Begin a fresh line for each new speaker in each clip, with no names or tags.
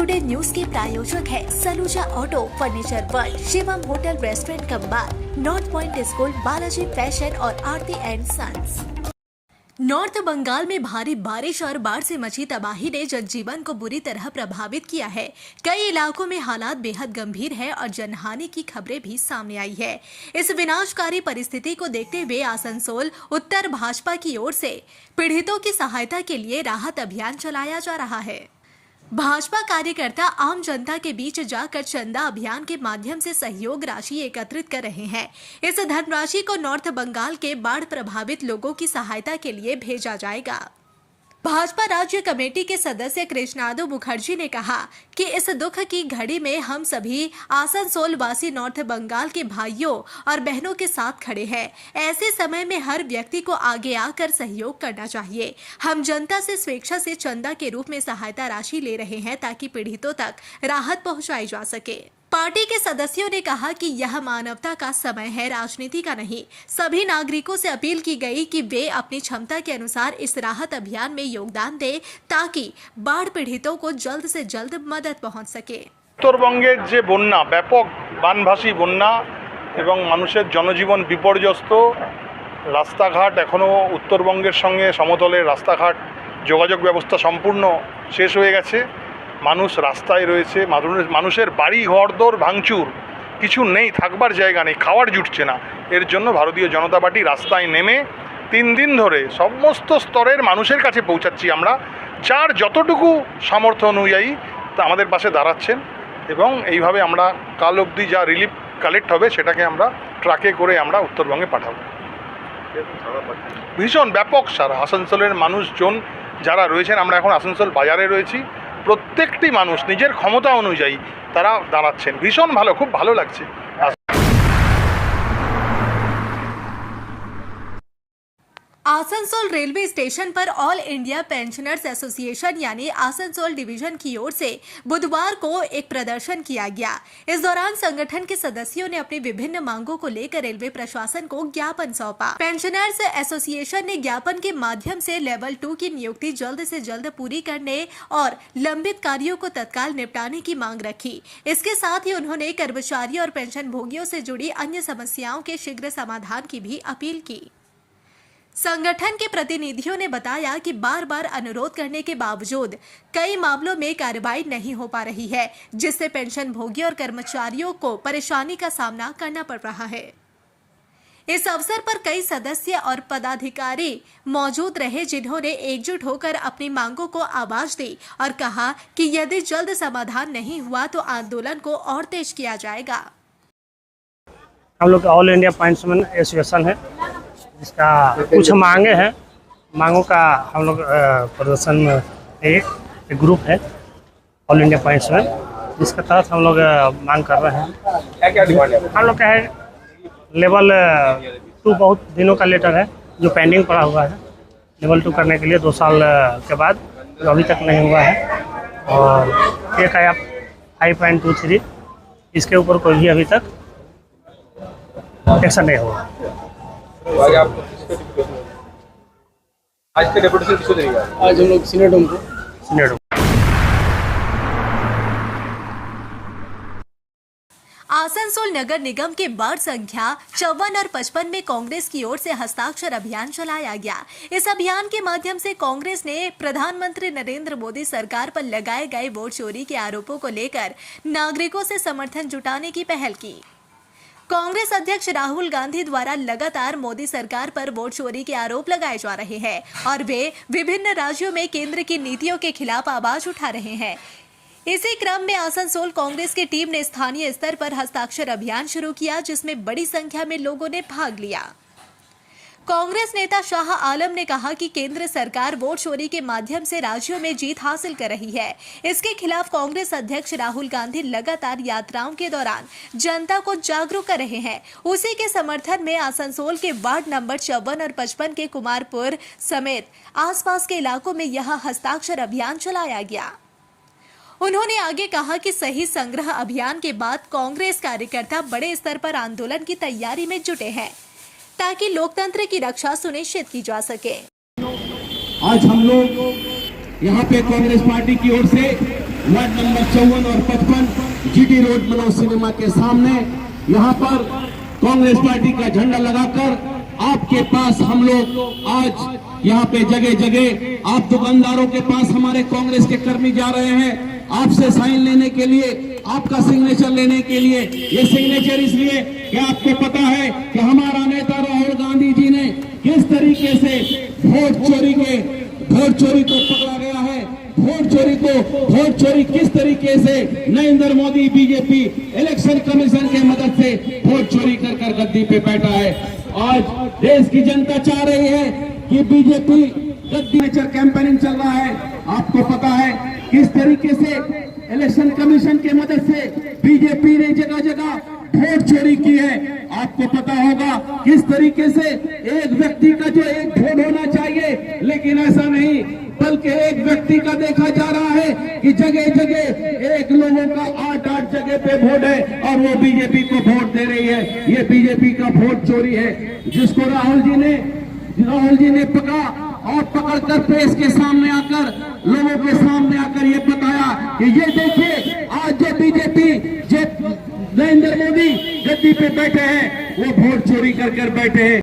Today news के प्रायोजक है Saluja auto, furniture world, Shivam hotel restaurant cum bar, north point school, Balaji fashion और Aarti and sons. North Bengal में भारी बारिश और बाढ़ से मची तबाही ने जनजीवन को बुरी तरह प्रभावित किया है। कई इलाकों में हालात बेहद गंभीर है और जनहानि की खबरें भी सामने आई है। इस विनाशकारी परिस्थिति को देखते हुए आसनसोल उत्तर भाजपा की ओर से पीड़ितों की सहायता के लिए राहत अभियान चलाया जा रहा है। भाजपा कार्यकर्ता आम जनता के बीच जाकर चंदा अभियान के माध्यम से सहयोग राशि एकत्रित कर रहे हैं। इस धनराशि को नॉर्थ बंगाल के बाढ़ प्रभावित लोगों की सहायता के लिए भेजा जाएगा। भाजपा राज्य कमेटी के सदस्य कृष्णादु मुखर्जी ने कहा कि इस दुख की घड़ी में हम सभी आसनसोल वासी नॉर्थ बंगाल के भाइयों और बहनों के साथ खड़े हैं। ऐसे समय में हर व्यक्ति को आगे आकर सहयोग करना चाहिए। हम जनता से स्वेच्छा से चंदा के रूप में सहायता राशि ले रहे हैं ताकि पीड़ितों तक राहत पहुंचाई जा सके। पार्टी के सदस्यों ने कहा कि यह मानवता का समय है, राजनीति का नहीं। सभी नागरिकों से अपील की गई कि वे अपनी क्षमता के अनुसार इस राहत अभियान में योगदान दें ताकि बाढ़ पीड़ितों को जल्द से जल्द मदद पहुंच सके।
उत्तरबंगेर जे बन्या व्यापक बानभासी बन्या एवं मानुषेर जनजीवन विपर्यस्त, रास्ताघाट एखोनो उत्तरबंगेर संगे समतलेर रास्ताघाट जोगाजोग व्यवस्था सम्पूर्ण शेष हये गेछे। মানুষ রাস্তায় রয়েছে, মানুষের বাড়ি ঘরদোর ভাঙচুর, কিছু নেই, থাকবার জায়গা নেই, খাওয়ার জুটছে না। এর জন্য ভারতীয় জনতা পার্টি রাস্তায় নেমে 3 দিন ধরে সমস্ত স্তরের মানুষের কাছে পৌঁছাচ্ছি। আমরা যার যতটুকু সামর্থ্য অনুযায়ী তা আমাদের পাশে দাঁড়াচ্ছেন এবং এইভাবে আমরা কাল অবধি যা রিলিফ কালেক্ট হবে সেটাকে আমরা ট্রাকে করে আমরা উত্তরবঙ্গে পাঠাবো। ভীষণ ব্যাপক সারা আসানসোলের মানুষজন যারা রয়েছেন, আমরা এখন আসানসোল বাজারে রয়েছি, প্রত্যেকটি মানুষ নিজের ক্ষমতা অনুযায়ী তারা দাঁড়াচ্ছেন। ভীষণ ভালো, খুব ভালো লাগছে।
आसनसोल रेलवे स्टेशन पर ऑल इंडिया पेंशनर्स एसोसिएशन यानी आसनसोल डिवीजन की ओर से बुधवार को एक प्रदर्शन किया गया। इस दौरान संगठन के सदस्यों ने अपनी विभिन्न मांगों को लेकर रेलवे प्रशासन को ज्ञापन सौंपा। पेंशनर्स एसोसिएशन ने ज्ञापन के माध्यम से लेवल 2 की नियुक्ति जल्द से जल्द पूरी करने और लंबित कार्यों को तत्काल निपटाने की मांग रखी। इसके साथ ही उन्होंने कर्मचारियों और पेंशन भोगियों से जुड़ी अन्य समस्याओं के शीघ्र समाधान की भी अपील की। संगठन के प्रतिनिधियों ने बताया कि बार बार अनुरोध करने के बावजूद कई मामलों में कार्रवाई नहीं हो पा रही है, जिससे पेंशन भोगी और कर्मचारियों को परेशानी का सामना करना पड़ रहा है। इस अवसर पर कई सदस्य और पदाधिकारी मौजूद रहे, जिन्होंने एकजुट होकर अपनी मांगों को आवाज दी और कहा कि यदि जल्द समाधान नहीं हुआ तो आंदोलन को और तेज किया जाएगा।
हम लोग ऑल इंडिया पेंशनर्स एसोसिएशन है, इसका कुछ मांगे हैं। मांगों का हम लोग प्रदर्शन में एक ग्रुप है ऑल इंडिया पेंशनर, जिसके तहत हम लोग मांग कर रहे हैं। क्या डिमांड है हम लोग का? है लेवल 2 बहुत दिनों का लेटर है जो पेंडिंग पड़ा हुआ है। लेवल 2 करने के लिए 2 साल के बाद जो अभी तक नहीं हुआ है। और एक है 5.23, इसके ऊपर कोई भी अभी तक एक्शन नहीं हुआ।
आज के डेपुटेशन किसको देगा?
आज हम लोग सीनेटों को
आसनसोल नगर निगम के वार्ड संख्या 54 और 55 में कांग्रेस की ओर से हस्ताक्षर अभियान चलाया गया। इस अभियान के माध्यम से कांग्रेस ने प्रधानमंत्री नरेंद्र मोदी सरकार पर लगाए गए वोट चोरी के आरोपों को लेकर नागरिकों से समर्थन जुटाने की पहल की। कांग्रेस अध्यक्ष राहुल गांधी द्वारा लगातार मोदी सरकार पर वोट चोरी के आरोप लगाए जा रहे हैं और वे विभिन्न राज्यों में केंद्र की नीतियों के खिलाफ आवाज उठा रहे हैं। इसी क्रम में आसनसोल कांग्रेस की टीम ने स्थानीय स्तर पर हस्ताक्षर अभियान शुरू किया, जिसमें बड़ी संख्या में लोगों ने भाग लिया। कांग्रेस नेता शाह आलम ने कहा कि केंद्र सरकार वोट चोरी के माध्यम से राज्यों में जीत हासिल कर रही है। इसके खिलाफ कांग्रेस अध्यक्ष राहुल गांधी लगातार यात्राओं के दौरान जनता को जागरूक कर रहे हैं। उसी के समर्थन में आसनसोल के वार्ड नंबर 54 और 55 के कुमारपुर समेत आसपास के इलाकों में यह हस्ताक्षर अभियान चलाया गया। उन्होंने आगे कहा कि सही संग्रह अभियान के बाद कांग्रेस कार्यकर्ता बड़े स्तर पर आंदोलन की तैयारी में जुटे हैं ताकि लोकतंत्र की रक्षा सुनिश्चित की जा सके।
आज हम लोग
यहाँ पे कांग्रेस पार्टी की ओर से वार्ड नंबर 54 और 55 जीटी रोड मनोज सिनेमा के सामने यहाँ पर कांग्रेस पार्टी का झंडा लगाकर आपके पास हम लोग आज यहाँ पे जगह जगह आप दुकानदारों के पास हमारे कांग्रेस के कर्मी जा रहे हैं आपसे साइन लेने के लिए, आपका सिग्नेचर लेने के लिए। ये सिग्नेचर इसलिए कि आपको पता है कि हमारा नेता राहुल गांधी जी ने किस तरीके से वोट चोरी को पकड़ा गया है। वोट चोरी किस तरीके से Narendra Modi BJP election commission के मदद से वोट चोरी कर गद्दी पे बैठा है। आज देश की जनता चाह रही है कि बीजेपी गद्दी कैंपेनिंग चल रहा है। आपको पता है किस तरीके से इलेक्शन कमीशन के मदद से बीजेपी ने जगह जगह वोट चोरी की है। आपको पता होगा किस तरीके से एक व्यक्ति का जो एक वोट होना चाहिए, लेकिन ऐसा नहीं, बल्कि एक व्यक्ति का देखा जा रहा है कि जगह जगह एक लोगों का 8-8 जगह पे वोट है और वो बीजेपी को वोट दे रही है। ये बीजेपी का वोट चोरी है, जिसको राहुल जी ने पकड़कर प्रेस के सामने आकर, लोगों के सामने आकर ये बताया कि ये देखिए आज जो बीजेपी नरेंद्र मोदी गद्दी पे बैठे हैं वो वोट चोरी कर बैठे हैं।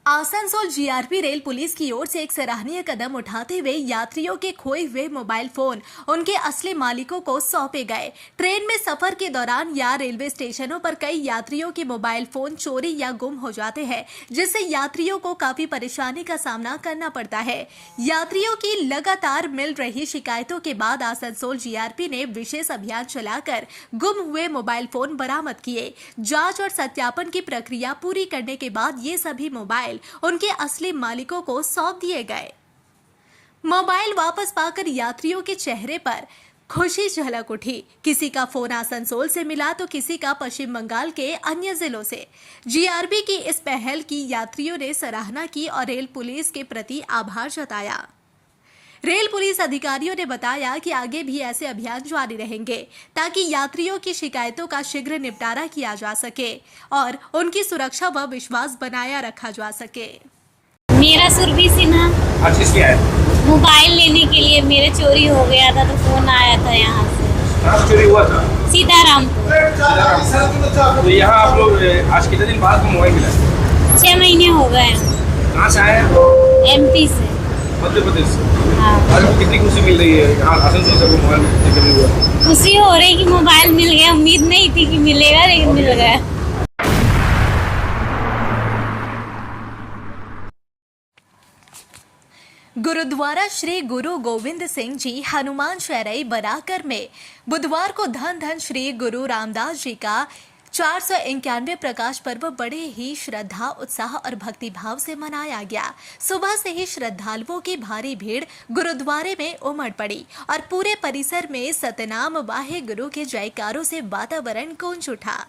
आसनसोल जीआरपी रेल पुलिस की ओर से एक सराहनीय कदम उठाते हुए यात्रियों के खोए हुए मोबाइल फोन उनके असली मालिकों को सौंपे गए। ट्रेन में सफर के दौरान या रेलवे स्टेशनों पर कई यात्रियों के मोबाइल फोन चोरी या गुम हो जाते हैं, जिससे यात्रियों को काफी परेशानी का सामना करना पड़ता है। यात्रियों की लगातार मिल रही शिकायतों के बाद आसनसोल जीआरपी ने विशेष अभियान चलाकर गुम हुए मोबाइल फोन बरामद किए। जांच और सत्यापन की प्रक्रिया पूरी करने के बाद ये सभी मोबाइल उनके असली मालिकों को सौंप दिए गए। मोबाइल वापस पाकर यात्रियों के चेहरे पर खुशी झलक उठी। किसी का फोन आसनसोल से मिला तो किसी का पश्चिम बंगाल के अन्य जिलों से। जीआरपी की इस पहल की यात्रियों ने सराहना की और रेल पुलिस के प्रति आभार जताया। रेल पुलिस अधिकारियों ने बताया कि आगे भी ऐसे अभियान जारी रहेंगे ताकि यात्रियों की शिकायतों का शीघ्र निपटारा किया जा सके और उनकी सुरक्षा व विश्वास बनाया रखा जा सके।
मेरा सुरभि सिन्हा।
आज किस लिए आए?
मोबाइल लेने के लिए। मेरे चोरी हो गया था तो फोन आया था यहाँ से।
कहाँ चोरी हुआ था?
सीतारामपुर।
तो यहाँ आप लोग आज कितने दिन बाद मोबाइल मिला?
6 महीने हो गए।
कहाँ से आए?
MP से।
मध्य प्रदेश से।
हाँ।
आज कितनी खुशी मिल रही है यहाँ आसनसोल से मोबाइल निकल हुआ?
खुशी हो रही कि मोबाइल मिल गया। उम्मीद नहीं थी कि मिलेगा, लेकिन मिल गया।
गुरुद्वारा श्री गुरु गोविंद सिंह जी हनुमान शहरई बराकर में बुधवार को धन धन श्री गुरु रामदास जी का 491 प्रकाश पर्व बड़े ही श्रद्धा, उत्साह और भक्ति भाव से मनाया गया। सुबह से ही श्रद्धालुओं की भारी भीड़ गुरुद्वारे में उमड़ पड़ी और पूरे परिसर में सतनाम वाहे गुरु के जयकारों से वातावरण गूंज उठा।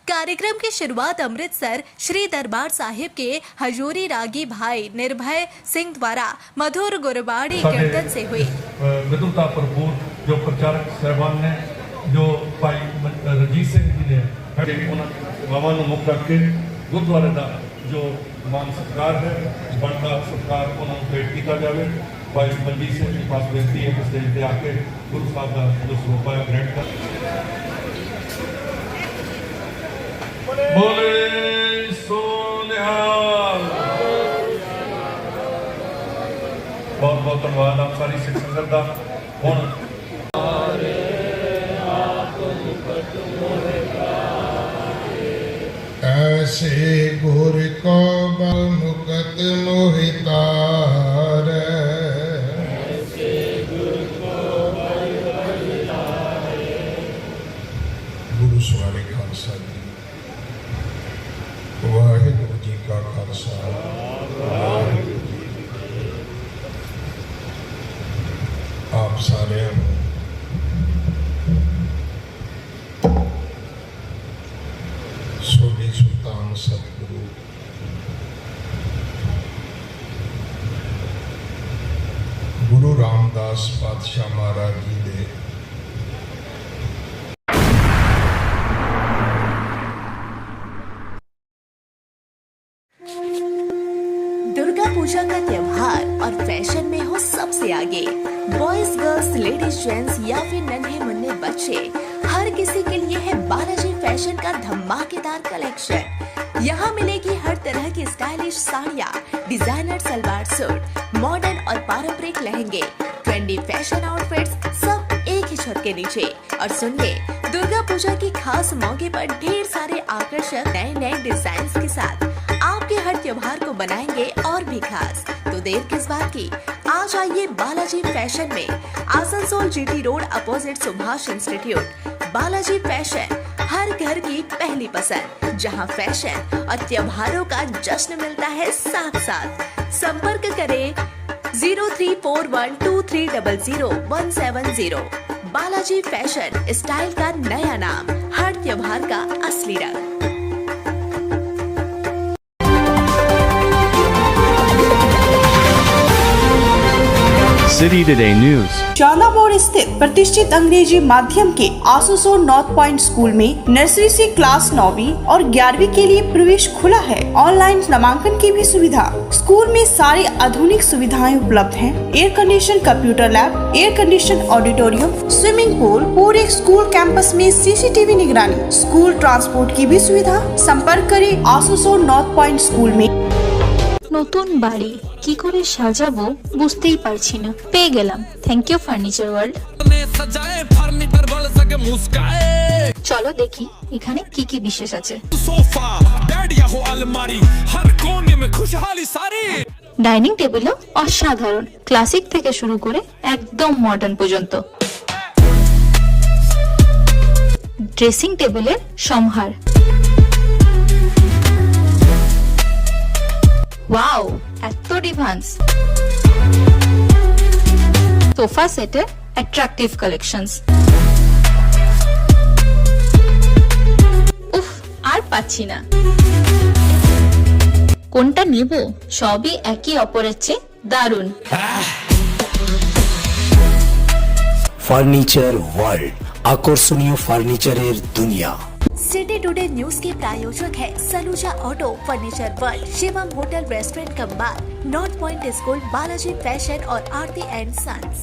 कार्यक्रम की शुरुआत अमृतसर श्री दरबार साहिब के हजूरी रागी भाई निर्भय सिंह द्वारा मधुर गुरबाणी कीर्तन से हुई।
विद्वता भरपूर जो प्रचारक साहबान ने, जो भाई रंजीत सिंह जी ने उन्होंने मुख रख के गुरुद्वारे का जो मान सत्कार है, बनता सत्कार उन्होंने भेंट किया जाए। भाई मनजीत सिंह के पास बेनती है कि स्टेज पर आके गुरु साहब का जो स्वरूप है ग्रहण कर। बोले सोनिहाल। बहुत बहुत धन्यवाद आप सारी सिख संगत का। हुण
ऐसे गुर को बल मुकत मोहितार, गुरु सवारे खालसा जी, वाहिगुरु जी का खालसा, वाहिगुरु जी की फतेह। आप सारे सोनी सुल्तान सतगुरु गुरु रामदास पातशाह महाराज जी दे
सबसे आगे। बॉयज, गर्ल्स, लेडीज, जेंट्स या फिर नन्हे मुन्ने बच्चे, हर किसी के लिए है बालाजी फैशन का धमाकेदार कलेक्शन। यहाँ मिलेगी हर तरह की स्टाइलिश साड़ियाँ, डिजाइनर सलवार सूट, मॉडर्न और पारंपरिक लहंगे, ट्रेंडी फैशन आउटफिट्स, सब एक ही छत के नीचे। और सुनिए, दुर्गा पूजा की खास मौके पर ढेर सारे आकर्षक नए नए डिजाइन के साथ आपके हर त्योहार को बनाएंगे और भी खास। तो देर किस बात की, आज आइए बालाजी फैशन में, Asansol GT road opposite Subhash institute. Balaji fashion, हर घर की पहली पसंद, जहां फैशन और त्योहारों का जश्न मिलता है साथ साथ। संपर्क करें 034123000170। बालाजी फैशन, स्टाइल का नया नाम, हर त्योहार का असली रंग।
City today news.
चांदा मोड़ स्थित प्रतिष्ठित अंग्रेजी माध्यम के आसनसोल नॉर्थ पॉइंट स्कूल में नर्सरी से क्लास 9वीं और 11वीं के लिए प्रवेश खुला है। ऑनलाइन नामांकन की भी सुविधा। स्कूल में सारी आधुनिक सुविधाएं उपलब्ध हैं। Air condition computer lab, air condition auditorium, swimming pool, पूरे स्कूल कैंपस में सीसीटीवी निगरानी, स्कूल ट्रांसपोर्ट की भी सुविधा। संपर्क करें आसनसोल नॉर्थ पॉइंट स्कूल में।
নতুন বাড়ি কি করে সাজাবো বুঝতেই পারছি না, পেয়ে গেলাম থ্যাংক ইউ ফার্নিচার ওয়ার্ল্ড। চলো দেখি এখানে কি কি বিশেষ আছে। ডাইনিং টেবিলও অসাধারণ, ক্লাসিক থেকে শুরু করে একদম মডার্ন পর্যন্ত। ড্রেসিং টেবিলের সম্ভার, ওয়াও এত ডিভান্স। সোফা সেটের অ্যাট্রাকটিভ কালেকশনস। উফ, আর পাচ্ছি না, কোনটা নেব? সবই একই অপরের চেয়ে দারুণ।
ফার্নিচার ওয়ার্ল্ড, আকর্ষণীয় ফার্নিচারের দুনিয়া।
सिटी टुडे न्यूज के प्रायोजक है Saluja auto, furniture world, Shivam hotel restaurant cum bar, north point school, Balaji fashion और आरती एंड सन्स।